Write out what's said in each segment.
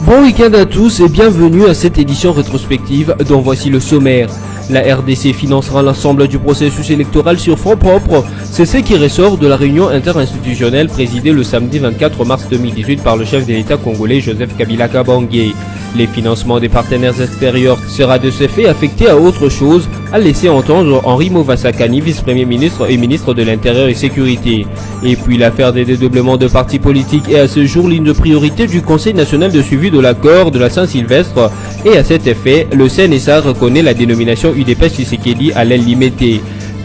Bon week-end à tous et bienvenue à cette édition rétrospective dont voici le sommaire. La RDC financera l'ensemble du processus électoral sur fonds propres. C'est ce qui ressort de la réunion interinstitutionnelle présidée le samedi 24 mars 2018 par le chef de l'État congolais Joseph Kabila Kabange. Les financements des partenaires extérieurs sera de ce fait affecté à autre chose, a laissé entendre Henri Movasakani, vice-premier ministre et ministre de l'Intérieur et Sécurité. Et puis l'affaire des dédoublements de partis politiques est à ce jour l'une de priorité du Conseil national de suivi de l'accord de la Saint-Sylvestre et à cet effet, le CNSA reconnaît la dénomination UDPS Tshisekedi à l'aile limitée.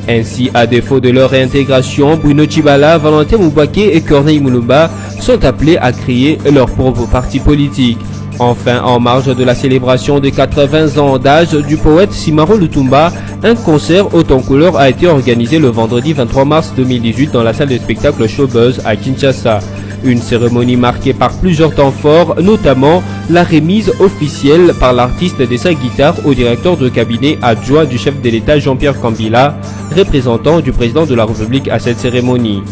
Ainsi, à défaut de leur réintégration, Bruno Tshibala, Valentin Moubaké et Corneille Moulouba sont appelés à créer leur propre parti politique. Enfin, en marge de la célébration des 80 ans d'âge du poète Simaro Lutumba, un concert haut en couleur a été organisé le vendredi 23 mars 2018 dans la salle de spectacle Showbuzz à Kinshasa. Une cérémonie marquée par plusieurs temps forts, notamment la remise officielle par l'artiste de sa guitare au directeur de cabinet adjoint du chef de l'État Jean-Pierre Kambila, représentant du président de la République à cette cérémonie.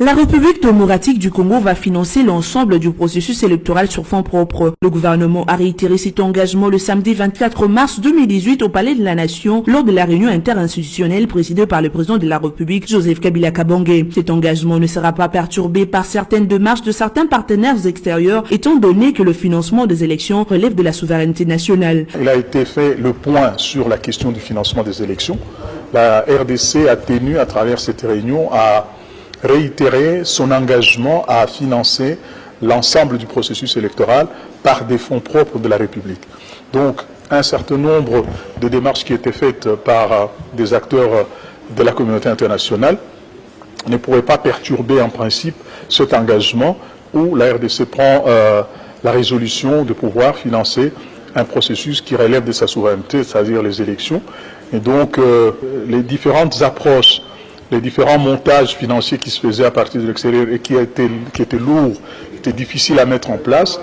La République démocratique du Congo va financer l'ensemble du processus électoral sur fonds propres. Le gouvernement a réitéré cet engagement le samedi 24 mars 2018 au Palais de la Nation lors de la réunion interinstitutionnelle présidée par le président de la République, Joseph Kabila Kabange. Cet engagement ne sera pas perturbé par certaines démarches de certains partenaires extérieurs, étant donné que le financement des élections relève de la souveraineté nationale. Il a été fait le point sur la question du financement des élections. La RDC a tenu à travers cette réunion à réitérer son engagement à financer l'ensemble du processus électoral par des fonds propres de la République. Donc, un certain nombre de démarches qui étaient faites par des acteurs de la communauté internationale ne pourraient pas perturber en principe cet engagement où la RDC prend la résolution de pouvoir financer un processus qui relève de sa souveraineté, c'est-à-dire les élections. Et donc, les différentes approches, les différents montages financiers qui se faisaient à partir de l'extérieur et qui étaient lourds, qui étaient difficiles à mettre en place,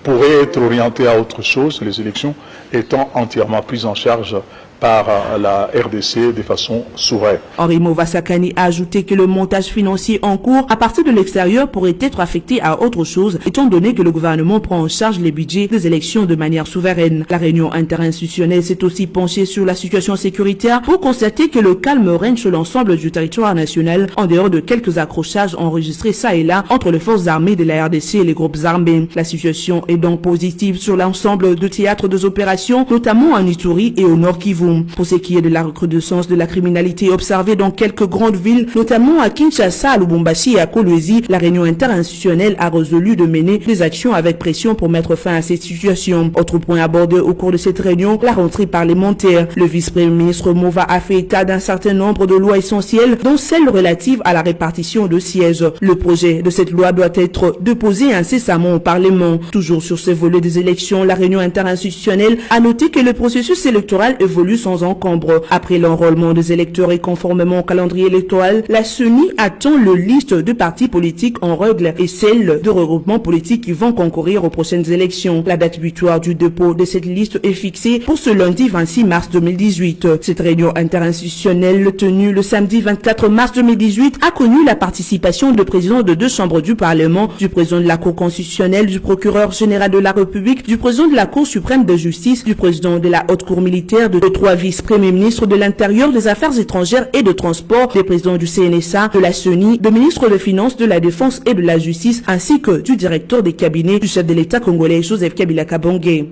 pourraient être orientés à autre chose, les élections étant entièrement prises en charge par la RDC de façon souveraine. Henri Movasakani a ajouté que le montage financier en cours à partir de l'extérieur pourrait être affecté à autre chose, étant donné que le gouvernement prend en charge les budgets des élections de manière souveraine. La réunion interinstitutionnelle s'est aussi penchée sur la situation sécuritaire pour constater que le calme règne sur l'ensemble du territoire national, en dehors de quelques accrochages enregistrés ça et là entre les forces armées de la RDC et les groupes armés. La situation est donc positive sur l'ensemble du théâtre des opérations, notamment en Ituri et au Nord Kivu. Pour ce qui est de la recrudescence de la criminalité observée dans quelques grandes villes, notamment à Kinshasa, à Lubumbashi et à Kolwezi, la réunion interinstitutionnelle a résolu de mener des actions avec pression pour mettre fin à cette situation. Autre point abordé au cours de cette réunion, la rentrée parlementaire. Le vice-premier ministre Mova a fait état d'un certain nombre de lois essentielles, dont celle relative à la répartition de sièges. Le projet de cette loi doit être déposé incessamment au Parlement. Toujours sur ce volet des élections, la réunion interinstitutionnelle a noté que le processus électoral évolue sans encombre. Après l'enrôlement des électeurs et conformément au calendrier électoral, la CENI attend le liste de partis politiques en règle et celle de regroupements politiques qui vont concourir aux prochaines élections. La date butoir du dépôt de cette liste est fixée pour ce lundi 26 mars 2018. Cette réunion interinstitutionnelle tenue le samedi 24 mars 2018 a connu la participation de présidents de 2 chambres du Parlement, du président de la Cour constitutionnelle, du procureur général de la République, du président de la Cour suprême de justice, du président de la Haute Cour militaire, de 3 vice-premiers ministres de l'Intérieur, des Affaires étrangères et de Transport, des présidents du CNSA, de la CENI, de ministres des Finances, de la Défense et de la Justice, ainsi que du directeur des cabinets du chef de l'État congolais, Joseph Kabila Kabange.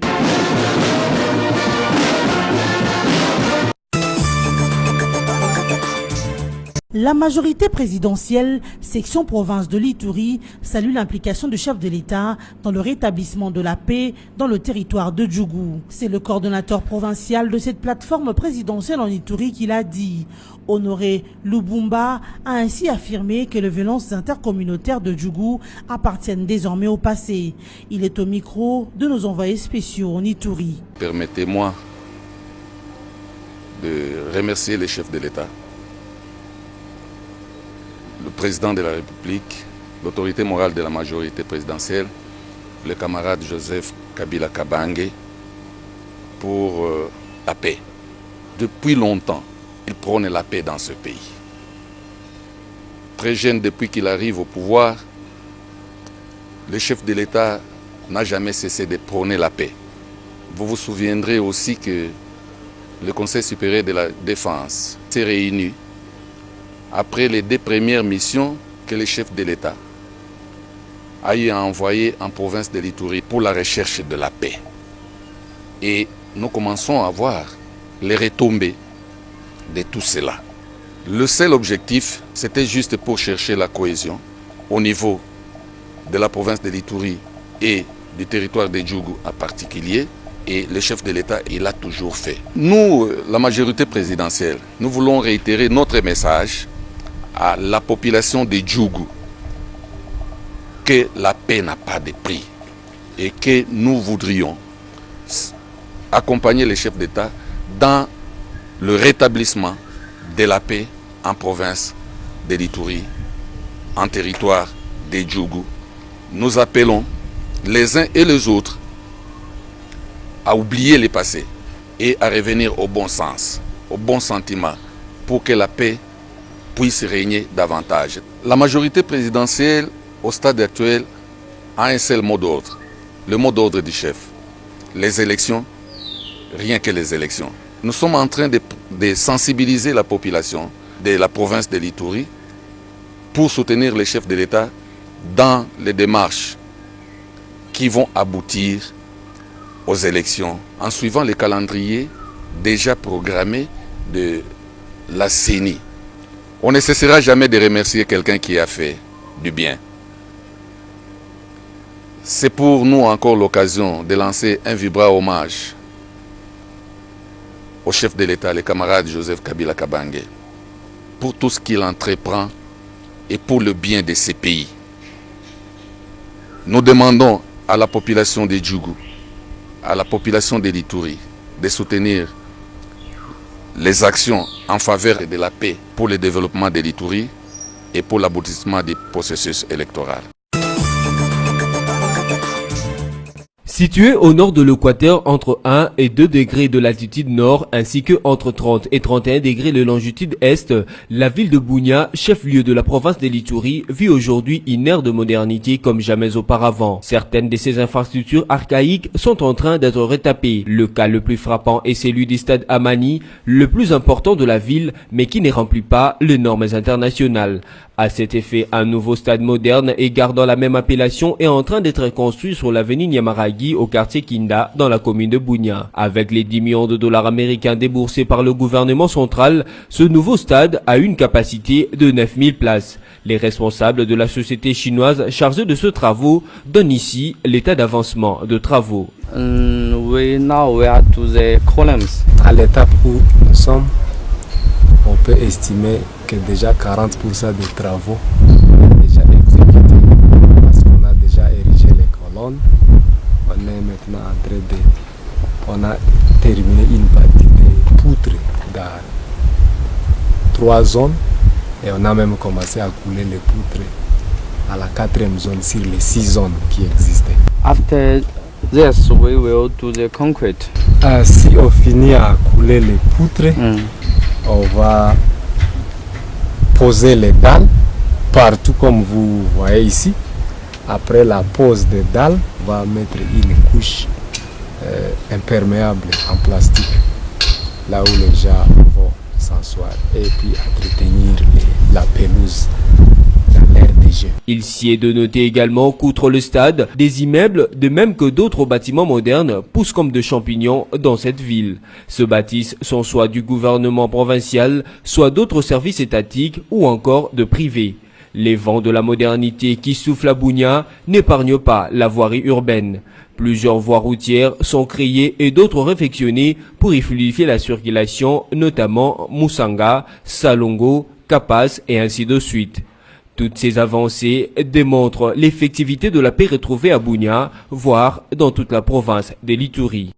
La majorité présidentielle, section province de l'Ituri, salue l'implication du chef de l'État dans le rétablissement de la paix dans le territoire de Djougou. C'est le coordonnateur provincial de cette plateforme présidentielle en Ituri qui l'a dit. Honoré Lubumba a ainsi affirmé que les violences intercommunautaires de Djougou appartiennent désormais au passé. Il est au micro de nos envoyés spéciaux en Ituri. Permettez-moi de remercier les chefs de l'État, le président de la République, l'autorité morale de la majorité présidentielle, le camarade Joseph Kabila Kabange, pour la paix. depuis longtemps, il prône la paix dans ce pays. Très jeune, depuis qu'il arrive au pouvoir, le chef de l'État n'a jamais cessé de prôner la paix. Vous vous souviendrez aussi que le Conseil supérieur de la défense s'est réuni après les 2 premières missions que le chef de l'État a eu à envoyer en province de l'Ituri pour la recherche de la paix. Et nous commençons à voir les retombées de tout cela. Le seul objectif, c'était juste pour chercher la cohésion au niveau de la province de l'Ituri et du territoire de Djougou en particulier. Et le chef de l'État, il l'a toujours fait. Nous, la majorité présidentielle, nous voulons réitérer notre message à la population de Djougou que la paix n'a pas de prix et que nous voudrions accompagner les chefs d'État dans le rétablissement de la paix en province de l'Ituri, en territoire de Djougou. Nous appelons les uns et les autres à oublier le passé et à revenir au bon sens, au bon sentiment, pour que la paix puisse régner davantage. La majorité présidentielle, au stade actuel, a un seul mot d'ordre, le mot d'ordre du chef. Les élections, rien que les élections. Nous sommes en train de sensibiliser la population de la province de l'Ituri pour soutenir les chefs de l'État dans les démarches qui vont aboutir aux élections en suivant le calendrier déjà programmé de la CENI. On ne cessera jamais de remercier quelqu'un qui a fait du bien. C'est pour nous encore l'occasion de lancer un vibrant hommage au chef de l'État, le camarade Joseph Kabila Kabange, pour tout ce qu'il entreprend et pour le bien de ces pays. Nous demandons à la population de Djougou, à la population de l'Ituri, de soutenir les actions en faveur de la paix pour le développement de l'Ituri et pour l'aboutissement du processus électoral. Située au nord de l'équateur entre 1 et 2 degrés de latitude nord ainsi que entre 30 et 31 degrés de longitude est, la ville de Bunia, chef-lieu de la province de l'Ituri, vit aujourd'hui une ère de modernité comme jamais auparavant. Certaines de ces infrastructures archaïques sont en train d'être retapées. Le cas le plus frappant est celui du stade Amani, le plus important de la ville mais qui ne remplit pas les normes internationales. À cet effet, un nouveau stade moderne et gardant la même appellation est en train d'être construit sur l'avenue Nyamaragi au quartier Kinda dans la commune de Bunia. Avec les 10 millions de dollars américains déboursés par le gouvernement central, ce nouveau stade a une capacité de 9000 places. Les responsables de la société chinoise chargée de ce travaux donnent ici l'état d'avancement de travaux. Now we are to the columns. À l'étape où nous sommes, on peut estimer que déjà 40% des travaux sont déjà exécutés parce qu'on a déjà érigé les colonnes. On est maintenant en train de... On a terminé une partie des poutres dans 3 zones et on a même commencé à couler les poutres à la 4e zone sur les 6 zones qui existaient. After this, we will do the concrete. Si on finit à couler les poutres, on va poser les dalles partout comme vous voyez ici. Après la pose des dalles, on va mettre une couche imperméable en plastique là où les gens vont s'asseoir et puis entretenir la pelouse dans l'air des jeux. Il s'y est de noter également qu'outre le stade, des immeubles, de même que d'autres bâtiments modernes, poussent comme de champignons dans cette ville. Ce bâtisse sont soit du gouvernement provincial, soit d'autres services étatiques ou encore de privés. Les vents de la modernité qui soufflent à Bunia n'épargnent pas la voirie urbaine. Plusieurs voies routières sont créées et d'autres réfectionnées pour y fluidifier la circulation, notamment Musanga, Salongo, Kapas et ainsi de suite. Toutes ces avancées démontrent l'effectivité de la paix retrouvée à Bunia, voire dans toute la province de l'Ituri.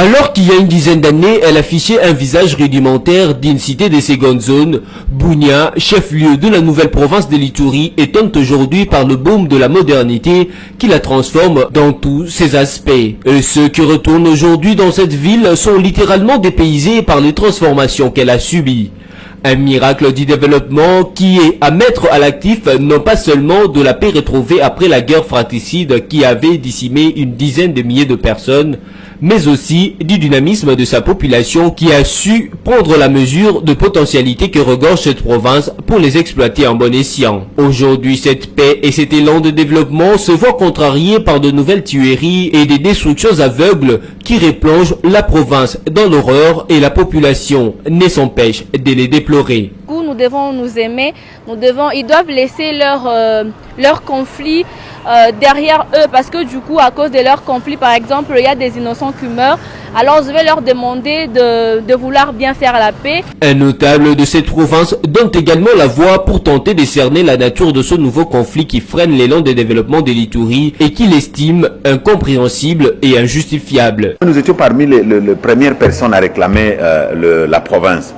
Alors qu'il y a une dizaine d'années, elle affichait un visage rudimentaire d'une cité de seconde zone, Bunia, chef-lieu de la nouvelle province de l'Ituri, étonne aujourd'hui par le boom de la modernité qui la transforme dans tous ses aspects. Et ceux qui retournent aujourd'hui dans cette ville sont littéralement dépaysés par les transformations qu'elle a subies. Un miracle du développement qui est à mettre à l'actif non pas seulement de la paix retrouvée après la guerre fratricide qui avait décimé une dizaine de milliers de personnes, mais aussi du dynamisme de sa population qui a su prendre la mesure de potentialité que regorge cette province pour les exploiter en bon escient. Aujourd'hui, cette paix et cet élan de développement se voient contrariés par de nouvelles tueries et des destructions aveugles qui replongent la province dans l'horreur et la population ne s'empêche de les déplorer. Nous devons nous aimer, ils doivent laisser leur conflit derrière eux, parce que du coup, à cause de leur conflit, par exemple, il y a des innocents qui meurent. Alors je vais leur demander de vouloir bien faire la paix. Un notable de cette province donne également la voix pour tenter de cerner la nature de ce nouveau conflit qui freine l'élan de développement de l'Ituri et qu'il estime incompréhensible et injustifiable. Nous étions parmi les premières personnes à réclamer la province.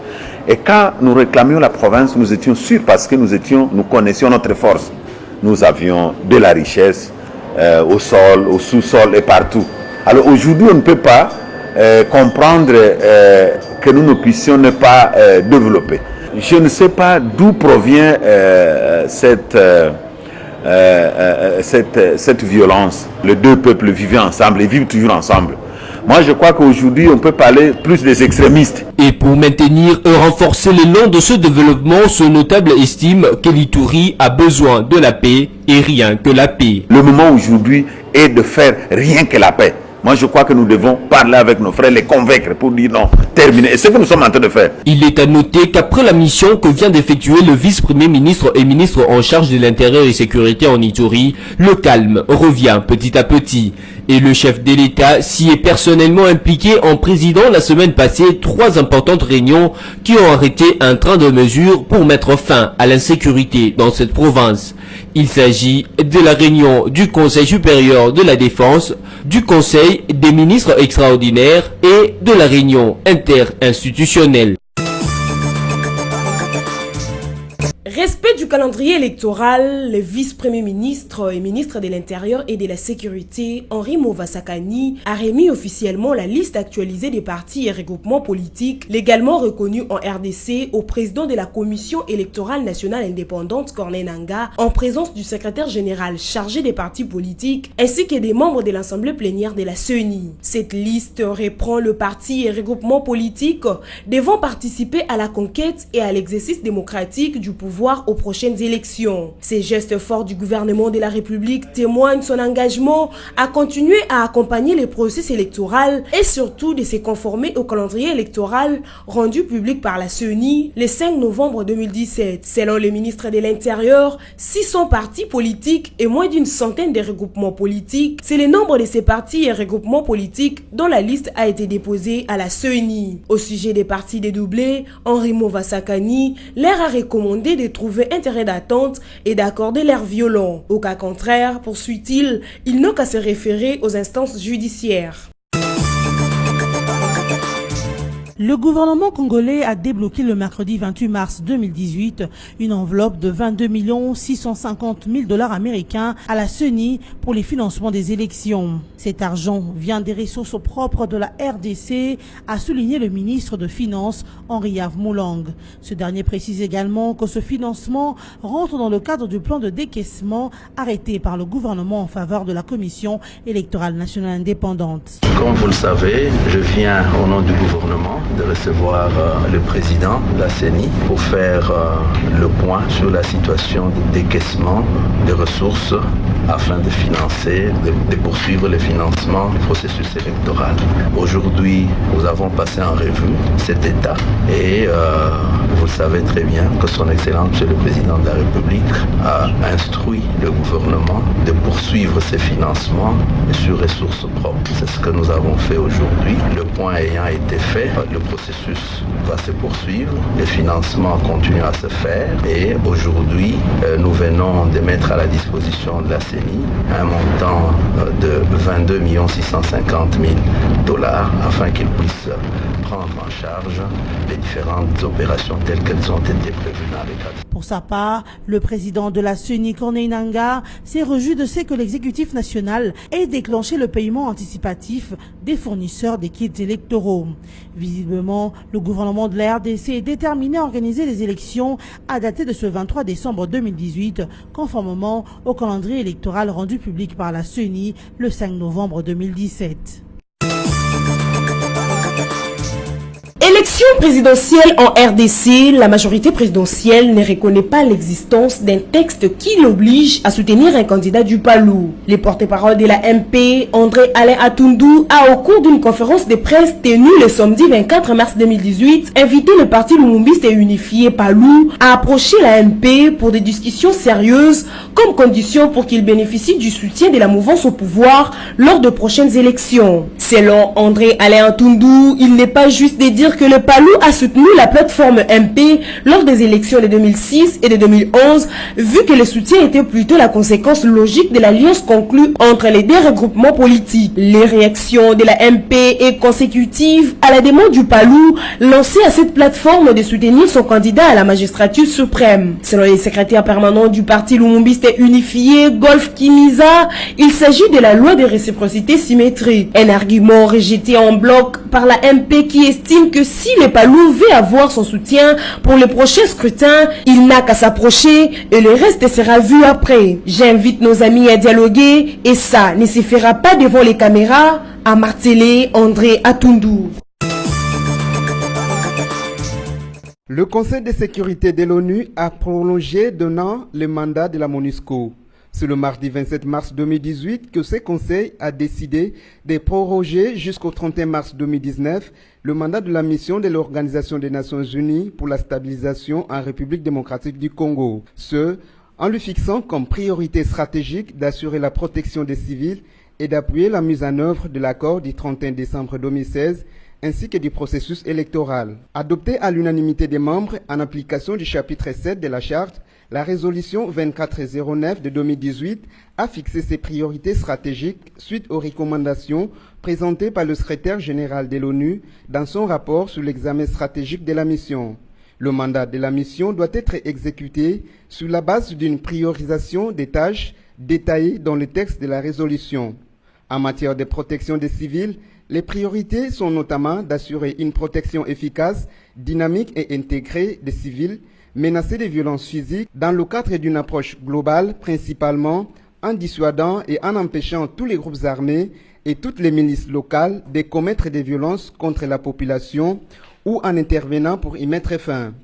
Et quand nous réclamions la province, nous étions sûrs parce que nous connaissions notre force. Nous avions de la richesse au sol, au sous-sol et partout. Alors aujourd'hui, on ne peut pas comprendre que nous ne puissions ne pas développer. Je ne sais pas d'où provient cette violence. Les deux peuples vivaient ensemble et vivent toujours ensemble. Moi, je crois qu'aujourd'hui, on peut parler plus des extrémistes. Et pour maintenir et renforcer l'élan de ce développement, ce notable estime que l'Ituri a besoin de la paix et rien que la paix. Le moment aujourd'hui est de faire rien que la paix. Moi, je crois que nous devons parler avec nos frères, les convaincre pour dire non, terminer. Et c'est ce que nous sommes en train de faire. Il est à noter qu'après la mission que vient d'effectuer le vice-premier ministre et ministre en charge de l'intérieur et sécurité en Ituri, le calme revient petit à petit. Et le chef de l'État s'y est personnellement impliqué en présidant la semaine passée 3 importantes réunions qui ont arrêté un train de mesures pour mettre fin à l'insécurité dans cette province. Il s'agit de la réunion du Conseil supérieur de la défense, du Conseil des ministres extraordinaires et de la réunion interinstitutionnelle. Respect du calendrier électoral, le vice-premier ministre et ministre de l'Intérieur et de la Sécurité, Henri Movasakani, a remis officiellement la liste actualisée des partis et regroupements politiques légalement reconnus en RDC au président de la Commission électorale nationale indépendante, Corneille Nangaa, en présence du secrétaire général chargé des partis politiques ainsi que des membres de l'Assemblée plénière de la CENI. Cette liste reprend le parti et regroupement politique devant participer à la conquête et à l'exercice démocratique du pouvoir aux prochaines élections. Ces gestes forts du gouvernement de la République témoignent son engagement à continuer à accompagner les processus électoraux et surtout de se conformer au calendrier électoral rendu public par la CENI le 5 novembre 2017. Selon le ministre de l'Intérieur, 600 partis politiques et moins d'une centaine de regroupements politiques, c'est le nombre de ces partis et regroupements politiques dont la liste a été déposée à la CENI. Au sujet des partis dédoublés, Henri Movasakani leur a recommandé de trouver intérêt d'attente et d'accorder l'air violent. Au cas contraire, poursuit-il, ils n'ont qu'à se référer aux instances judiciaires. Le gouvernement congolais a débloqué le mercredi 28 mars 2018 une enveloppe de 22 650 000 $ américains à la CENI pour les financements des élections. Cet argent vient des ressources propres de la RDC, a souligné le ministre de Finances Henri-Yves Moulang. Ce dernier précise également que ce financement rentre dans le cadre du plan de décaissement arrêté par le gouvernement en faveur de la Commission électorale nationale indépendante. Comme vous le savez, je viens au nom du gouvernement de recevoir le président de la CENI pour faire le point sur la situation de décaissement des ressources afin de financer, de poursuivre le financement du processus électoral. Aujourd'hui, nous avons passé en revue cet état et vous le savez très bien que son Excellence, Monsieur le Président de la République, a instruit le gouvernement de poursuivre ces financements sur ressources propres. C'est ce que nous avons fait aujourd'hui. Le point ayant été fait, le le processus va se poursuivre, le financement continue à se faire et aujourd'hui, nous venons de mettre à la disposition de la CENI un montant de 22 650 000 $ afin qu'ils puissent prendre en charge les différentes opérations telles qu'elles ont été prévues dans les cadres. Pour sa part, le président de la CENI, Corneille Nangaa, s'est réjoui de ce que l'exécutif national ait déclenché le paiement anticipatif des fournisseurs des kits électoraux. Visiblement, le gouvernement de la RDC est déterminé à organiser les élections à dater de ce 23 décembre 2018, conformément au calendrier électoral rendu public par la CENI le 5 novembre 2017. Élection présidentielle en RDC, la majorité présidentielle ne reconnaît pas l'existence d'un texte qui l'oblige à soutenir un candidat du PALU. Le porte-parole de la MP, André Alain Atundou, a au cours d'une conférence de presse tenue le samedi 24 mars 2018, invité le parti lumumbiste et unifié PALU à approcher la MP pour des discussions sérieuses comme condition pour qu'il bénéficie du soutien de la mouvance au pouvoir lors de prochaines élections. Selon André Alain Atundou, il n'est pas juste de dire que le PALU a soutenu la plateforme MP lors des élections de 2006 et de 2011, vu que le soutien était plutôt la conséquence logique de l'alliance conclue entre les deux regroupements politiques. Les réactions de la MP est consécutive à la demande du PALU lancée à cette plateforme de soutenir son candidat à la magistrature suprême. Selon les secrétaires permanents du parti lumumbiste unifié, Golf Kimiza, il s'agit de la loi de réciprocité symétrique. Un argument rejeté en bloc par la MP qui estime que si le PALU veut avoir son soutien pour le prochain scrutin, il n'a qu'à s'approcher et le reste sera vu après. J'invite nos amis à dialoguer et ça ne se fera pas devant les caméras, a martelé André Atundou. Le Conseil de sécurité de l'ONU a prolongé d'un an le mandat de la MONUSCO. C'est le mardi 27 mars 2018 que ce Conseil a décidé de proroger jusqu'au 31 mars 2019 le mandat de la mission de l'Organisation des Nations Unies pour la stabilisation en République démocratique du Congo. Ce, en lui fixant comme priorité stratégique d'assurer la protection des civils et d'appuyer la mise en œuvre de l'accord du 31 décembre 2016 ainsi que du processus électoral. Adopté à l'unanimité des membres en application du chapitre 7 de la Charte, la résolution 2409 de 2018 a fixé ses priorités stratégiques suite aux recommandations présentées par le secrétaire général de l'ONU dans son rapport sur l'examen stratégique de la mission. Le mandat de la mission doit être exécuté sur la base d'une priorisation des tâches détaillées dans le texte de la résolution. En matière de protection des civils, les priorités sont notamment d'assurer une protection efficace, dynamique et intégrée des civils menacés de violences physiques dans le cadre d'une approche globale, principalement en dissuadant et en empêchant tous les groupes armés et toutes les milices locales de commettre des violences contre la population ou en intervenant pour y mettre fin.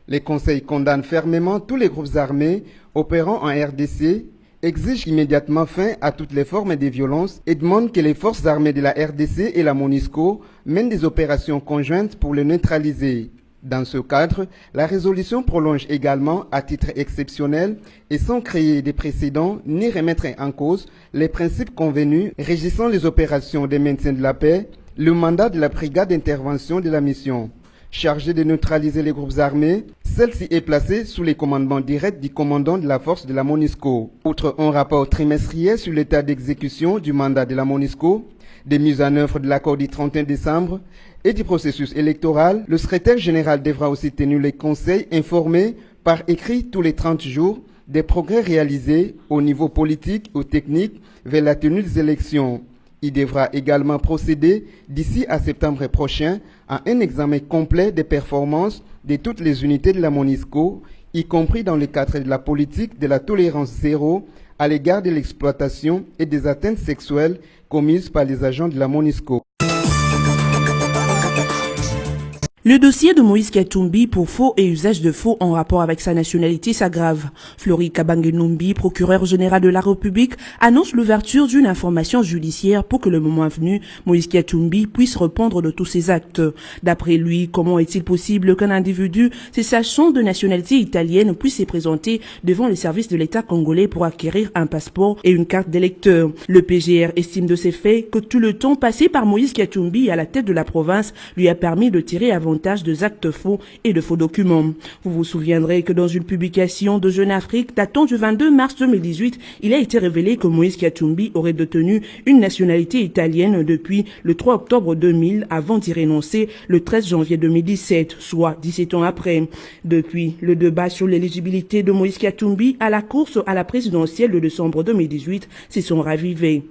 Les conseils condamnent fermement tous les groupes armés opérant en RDC, exigent immédiatement fin à toutes les formes de violence et demandent que les forces armées de la RDC et la MONUSCO mènent des opérations conjointes pour les neutraliser. Dans ce cadre, la résolution prolonge également, à titre exceptionnel et sans créer des précédents ni remettre en cause les principes convenus régissant les opérations de maintien de la paix, le mandat de la brigade d'intervention de la mission. Chargée de neutraliser les groupes armés, celle-ci est placée sous les commandements directs du commandant de la force de la MONUSCO. Outre un rapport trimestriel sur l'état d'exécution du mandat de la MONUSCO, des mises en œuvre de l'accord du 31 décembre et du processus électoral, le secrétaire général devra aussi tenir les conseils informés par écrit tous les 30 jours des progrès réalisés au niveau politique ou technique vers la tenue des élections. Il devra également procéder d'ici à septembre prochain à un examen complet des performances de toutes les unités de la MONUSCO, y compris dans le cadre de la politique de la tolérance zéro à l'égard de l'exploitation et des atteintes sexuelles commises par les agents de la MONUSCO. Le dossier de Moïse Katumbi pour faux et usage de faux en rapport avec sa nationalité s'aggrave. Flori Kabange-Numbi, procureur général de la République, annonce l'ouverture d'une information judiciaire pour que le moment venu, Moïse Katumbi puisse répondre de tous ses actes. D'après lui, comment est-il possible qu'un individu se sachant de nationalité italienne puisse se présenter devant les services de l'État congolais pour acquérir un passeport et une carte d'électeur? Le PGR estime de ces faits que tout le temps passé par Moïse Katumbi à la tête de la province lui a permis de tirer avantage de actes faux et de faux documents. Vous vous souviendrez que dans une publication de Jeune Afrique datant du 22 mars 2018, il a été révélé que Moïse Katumbi aurait détenu une nationalité italienne depuis le 3 octobre 2000 avant d'y renoncer le 13 janvier 2017, soit 17 ans après. Depuis, le débat sur l'éligibilité de Moïse Katumbi à la course à la présidentielle de décembre 2018 s'est ravivé.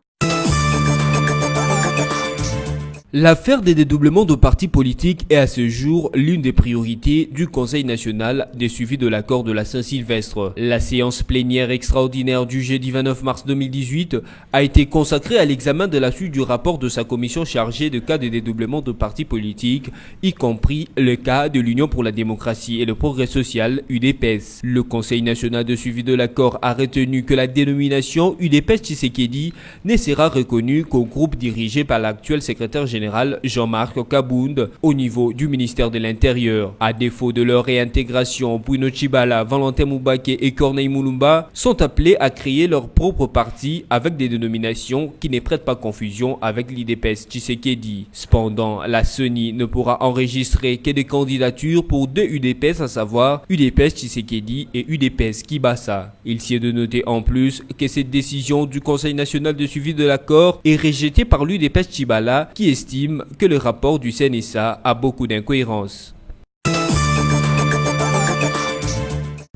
L'affaire des dédoublements de partis politiques est à ce jour l'une des priorités du Conseil national des suivis de l'accord de la Saint-Sylvestre. La séance plénière extraordinaire du jeudi 29 mars 2018 a été consacrée à l'examen de la suite du rapport de sa commission chargée de cas de dédoublement de partis politiques, y compris le cas de l'Union pour la démocratie et le progrès social, UDPS. Le Conseil national de suivi de l'accord a retenu que la dénomination UDPS Tshisekedi ne sera reconnue qu'au groupe dirigé par l'actuel secrétaire général Jean-Marc Kabound au niveau du ministère de l'Intérieur. À défaut de leur réintégration, Bruno Tshibala, Valentin Moubake et Corneille Moulumba sont appelés à créer leur propre parti avec des dénominations qui ne prêtent pas confusion avec l'UDPS Tshisekedi. Cependant, la CENI ne pourra enregistrer que des candidatures pour deux UDPS, à savoir UDPS Tshisekedi et UDPS Kibasa. Il s'y est de noter en plus que cette décision du Conseil national de suivi de l'accord est rejetée par l'UDPS Tshibala qui estime que le rapport du CNSA a beaucoup d'incohérences.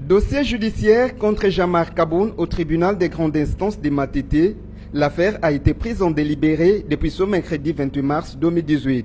Dossier judiciaire contre Jean-Marc Kabound au tribunal des grandes instances de Matete. L'affaire a été prise en délibéré depuis ce mercredi 28 mars 2018.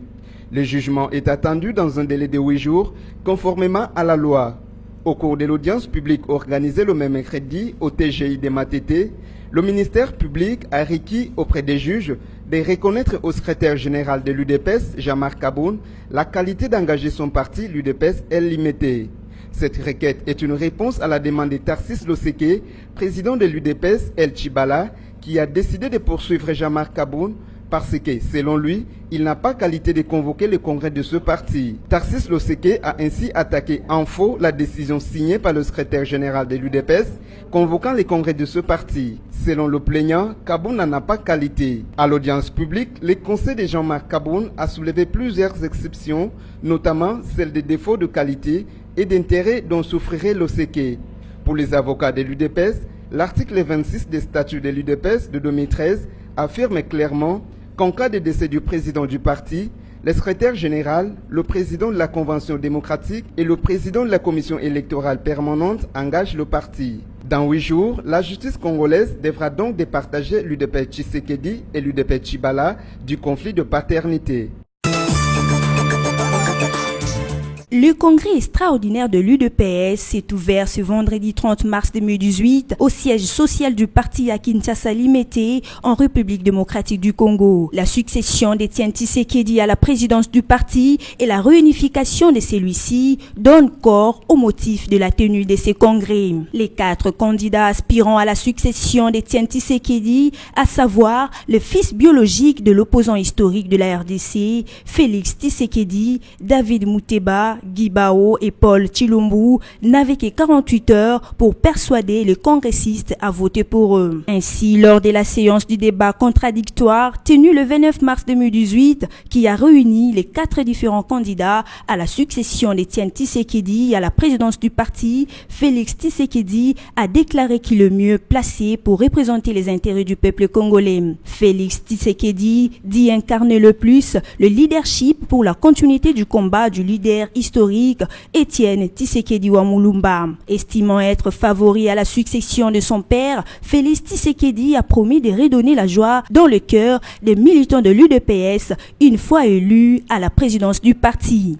Le jugement est attendu dans un délai de 8 jours, conformément à la loi. Au cours de l'audience publique organisée le même mercredi au TGI de Matete, le ministère public a requis auprès des juges de reconnaître au secrétaire général de l'UDPS, Jean-Marc Kabound, la qualité d'engager son parti, l'UDPS LMT. Cette requête est une réponse à la demande de Tarsis Loseke, président de l'UDPS El Tshibala, qui a décidé de poursuivre Jean-Marc Kabound parce que, selon lui, il n'a pas qualité de convoquer le congrès de ce parti. Tarsis Loseke a ainsi attaqué en faux la décision signée par le secrétaire général de l'UDPS convoquant le congrès de ce parti. Selon le plaignant, Kabound n'en a pas qualité. À l'audience publique, le conseil de Jean-Marc Kabound a soulevé plusieurs exceptions, notamment celle des défauts de qualité et d'intérêt dont souffrirait Loseke. Pour les avocats de l'UDPS, l'article 26 des statuts de l'UDPS de 2013 affirme clairement qu'en cas de décès du président du parti, le secrétaire général, le président de la Convention démocratique et le président de la Commission électorale permanente engagent le parti. Dans 8 jours, la justice congolaise devra donc départager l'UDPS Tshisekedi et l'UDPS Tshibala du conflit de paternité. Le congrès extraordinaire de l'UDPS s'est ouvert ce vendredi 30 mars 2018 au siège social du parti à Kinshasa Limete en République démocratique du Congo. La succession d'Étienne Tshisekedi à la présidence du parti et la réunification de celui-ci donnent corps au motif de la tenue de ces congrès. Les 4 candidats aspirant à la succession d'Étienne Tshisekedi, à savoir le fils biologique de l'opposant historique de la RDC, Félix Tshisekedi, David Mouteba, Guy Bao et Paul Tshilombo, n'avaient que 48 heures pour persuader les congressistes à voter pour eux. Ainsi, lors de la séance du débat contradictoire tenue le 29 mars 2018, qui a réuni les 4 différents candidats à la succession d'Étienne Tshisekedi à la présidence du parti, Félix Tshisekedi a déclaré qu'il est le mieux placé pour représenter les intérêts du peuple congolais. Félix Tshisekedi dit incarner le plus le leadership pour la continuité du combat du leader historique Étienne Tshisekedi Wamulumba. Estimant être favori à la succession de son père, Félix Tshisekedi a promis de redonner la joie dans le cœur des militants de l'UDPS une fois élus à la présidence du parti.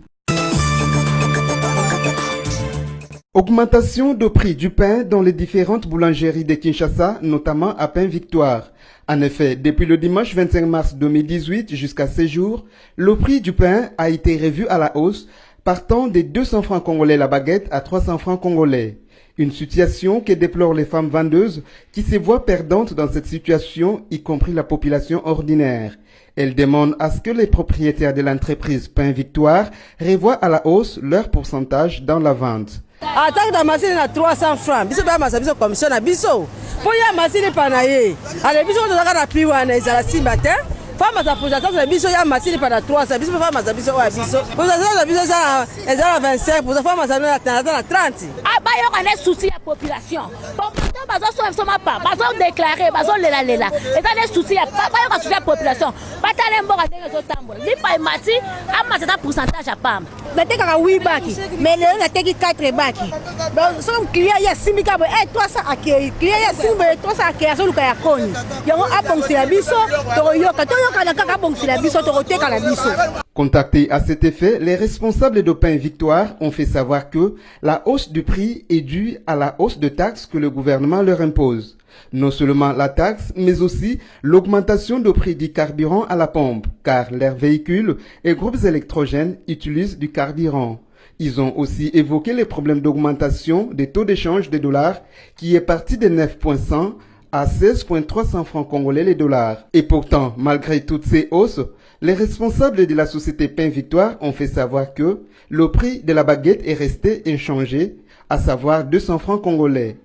Augmentation de prix du pain dans les différentes boulangeries de Kinshasa, notamment à Pain Victoire. En effet, depuis le dimanche 25 mars 2018 jusqu'à ce jour, le prix du pain a été revu à la hausse partant des 200 francs congolais la baguette à 300 francs congolais. Une situation que déplorent les femmes vendeuses qui se voient perdantes dans cette situation, y compris la population ordinaire. Elles demandent à ce que les propriétaires de l'entreprise Pain Victoire revoient à la hausse leur pourcentage dans la vente. Attaque de machine à 300 francs. Biso ba masabiso commission na biso. Pour ya machine panaye. Ale biso to zaka na piwa na izala simbate. Fama za posation na biso ya machine pana 300. Biso fama za biso wa biso. Posation na biso za ezala 25 pour fama za na 30. Aba yo kana souci ya population. Bon bazo so ma pa, bazo déclarer, bazo lela. Eta ne souci ya pa yo ka souci ya population. Batale mboka ndenge zo tambola. Li pa mati ama za pourcentage a pam. Nateka 8 baki, mais le nateki 4 baki. Donc son client ya simika bo 300 akei, client ya simba 300 akei so luka ya koni. Yango abongsi la biso, to yoka na kaka bongsi la biso to teka la biso. Contactés à cet effet, les responsables de Pain Victoire ont fait savoir que la hausse du prix est due à la hausse de taxes que le gouvernement leur impose. Non seulement la taxe, mais aussi l'augmentation du prix du carburant à la pompe, car leurs véhicules et groupes électrogènes utilisent du carburant. Ils ont aussi évoqué les problèmes d'augmentation des taux d'échange des dollars qui est parti de 9,100 à 16,300 francs congolais les dollars. Et pourtant, malgré toutes ces hausses, les responsables de la société Pain Victoire ont fait savoir que le prix de la baguette est resté inchangé, à savoir 200 francs congolais.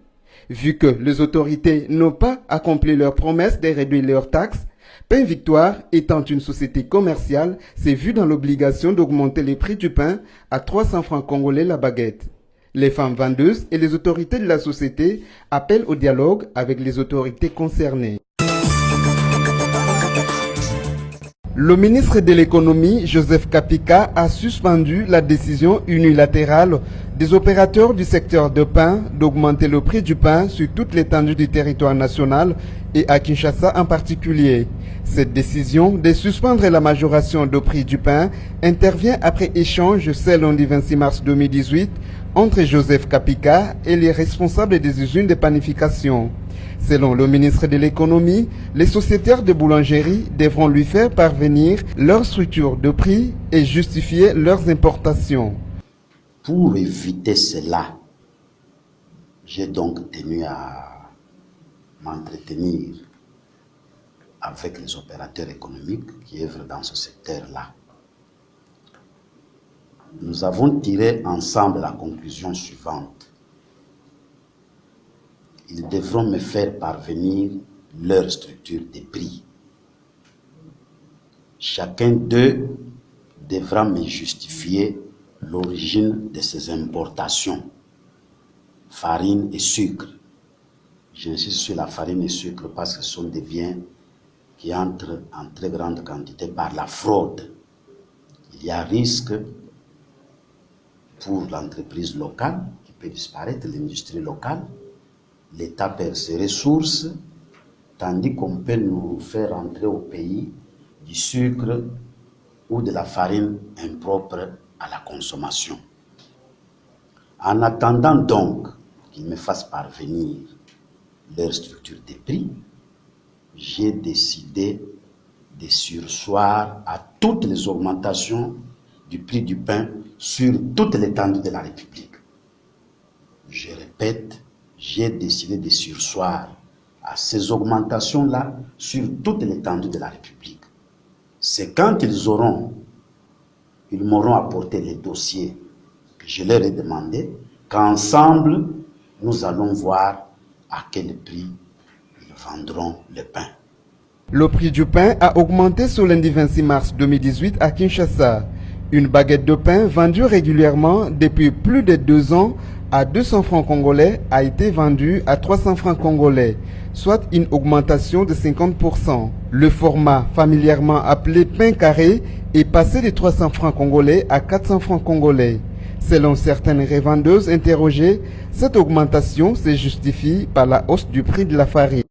Vu que les autorités n'ont pas accompli leur promesse de réduire leurs taxes, Pain Victoire, étant une société commerciale, s'est vu dans l'obligation d'augmenter les prix du pain à 300 francs congolais la baguette. Les femmes vendeuses et les autorités de la société appellent au dialogue avec les autorités concernées. Le ministre de l'économie, Joseph Kapika, a suspendu la décision unilatérale des opérateurs du secteur de pain d'augmenter le prix du pain sur toute l'étendue du territoire national et à Kinshasa en particulier. Cette décision de suspendre la majoration de prix du pain intervient après échange ce lundi 26 mars 2018 entre Joseph Kapika et les responsables des usines de panification. Selon le ministre de l'économie, les sociétaires de boulangerie devront lui faire parvenir leur structure de prix et justifier leurs importations. Pour éviter cela, j'ai donc tenu à m'entretenir avec les opérateurs économiques qui œuvrent dans ce secteur-là. Nous avons tiré ensemble la conclusion suivante. Ils devront me faire parvenir leur structure de prix. Chacun d'eux devra me justifier l'origine de ces importations, farine et sucre. J'insiste sur la farine et sucre parce que ce sont des biens qui entrent en très grande quantité par la fraude. Il y a risque pour l'entreprise locale qui peut disparaître, l'industrie locale. L'État perd ses ressources, tandis qu'on peut nous faire entrer au pays du sucre ou de la farine impropre à la consommation. En attendant donc qu'ils me fassent parvenir leur structure de prix, j'ai décidé de surseoir à toutes les augmentations du prix du pain sur toute l'étendue de la République. Je répète, j'ai décidé de surseoir à ces augmentations-là sur toute l'étendue de la République. C'est quand ils m'auront apporté les dossiers que je leur ai demandé, qu'ensemble, nous allons voir à quel prix ils vendront le pain. Le prix du pain a augmenté ce lundi 26 mars 2018 à Kinshasa. Une baguette de pain vendue régulièrement depuis plus de 2 ans à 200 francs congolais a été vendue à 300 francs congolais, soit une augmentation de 50%. Le format familièrement appelé pain carré est passé de 300 francs congolais à 400 francs congolais. Selon certaines revendeuses interrogées, cette augmentation se justifie par la hausse du prix de la farine.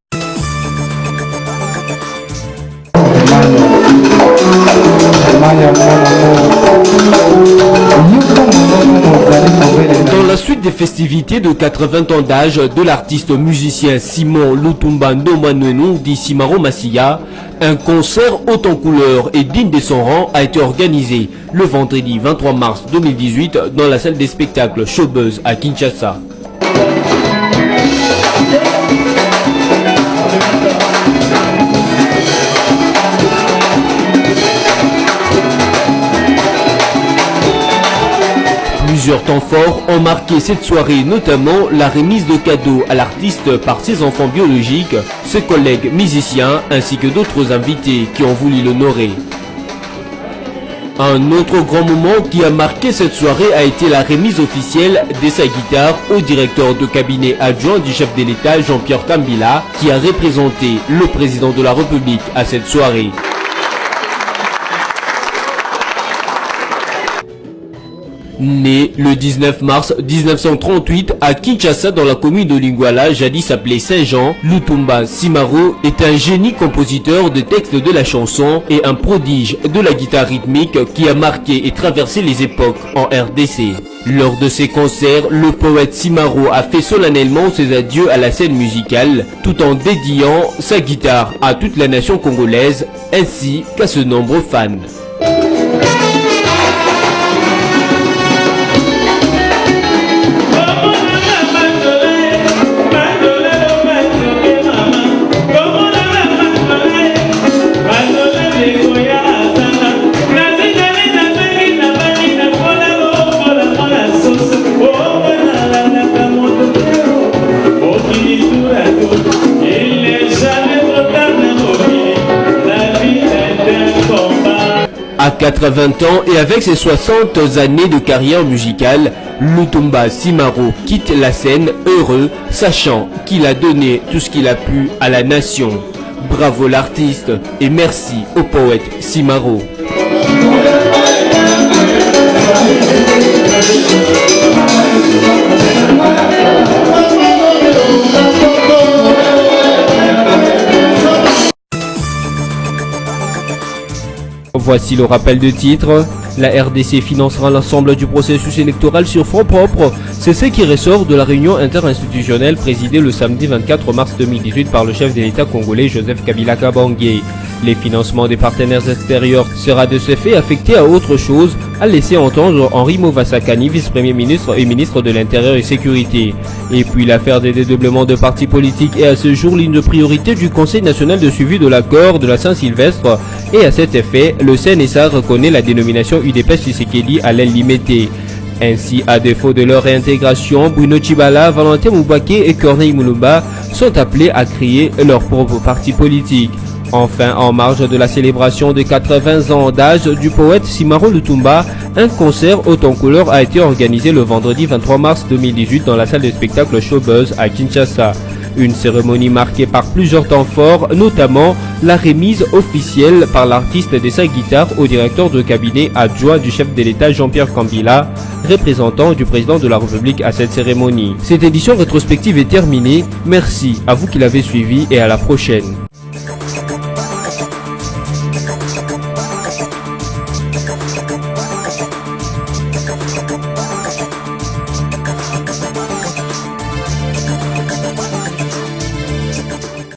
Dans la suite des festivités de 80 ans d'âge de l'artiste musicien Simon Lutumba Ndomanouenou dit Simaro Massiya, Un concert haut en couleur et digne de son rang a été organisé le vendredi 23 mars 2018 dans la salle des spectacles Showbuzz à Kinshasa. Plusieurs temps forts ont marqué cette soirée, notamment la remise de cadeaux à l'artiste par ses enfants biologiques, ses collègues musiciens ainsi que d'autres invités qui ont voulu l'honorer. Un autre grand moment qui a marqué cette soirée a été la remise officielle de sa guitare au directeur de cabinet adjoint du chef de l'État Jean-Pierre Kambila, qui a représenté le président de la République à cette soirée. Né le 19 mars 1938 à Kinshasa dans la commune de Lingwala, jadis appelée Saint-Jean, Lutumba Simaro est un génie compositeur de textes de la chanson et un prodige de la guitare rythmique qui a marqué et traversé les époques en RDC. Lors de ses concerts, le poète Simaro a fait solennellement ses adieux à la scène musicale tout en dédiant sa guitare à toute la nation congolaise ainsi qu'à ses nombreux fans. À 80 ans et avec ses 60 années de carrière musicale, Lutumba Simaro quitte la scène heureux, sachant qu'il a donné tout ce qu'il a pu à la nation. Bravo l'artiste et merci au poète Simaro. Voici le rappel de titre. La RDC financera l'ensemble du processus électoral sur fonds propres. C'est ce qui ressort de la réunion interinstitutionnelle présidée le samedi 24 mars 2018 par le chef de l'État congolais Joseph Kabila Kabange. Les financements des partenaires extérieurs sera de ce fait affecté à autre chose, a laissé entendre Henri Movasakani, vice-premier ministre et ministre de l'Intérieur et Sécurité. Et puis l'affaire des dédoublements de partis politiques est à ce jour l'une de priorité du Conseil national de suivi de l'accord de la Saint-Sylvestre. Et à cet effet, le CNSA reconnaît la dénomination UDPS Tshisekedi à l'aile limitée. Ainsi, à défaut de leur réintégration, Bruno Tshibala, Valentin Moubaké et Corneille Moulumba sont appelés à créer leur propre parti politique. Enfin, en marge de la célébration des 80 ans d'âge du poète Simaro Lutumba, un concert haut en couleur a été organisé le vendredi 23 mars 2018 dans la salle de spectacle Showbuzz à Kinshasa. Une cérémonie marquée par plusieurs temps forts, notamment la remise officielle par l'artiste de sa guitare au directeur de cabinet adjoint du chef de l'État Jean-Pierre Kambila, représentant du président de la République à cette cérémonie. Cette édition rétrospective est terminée. Merci à vous qui l'avez suivi et à la prochaine.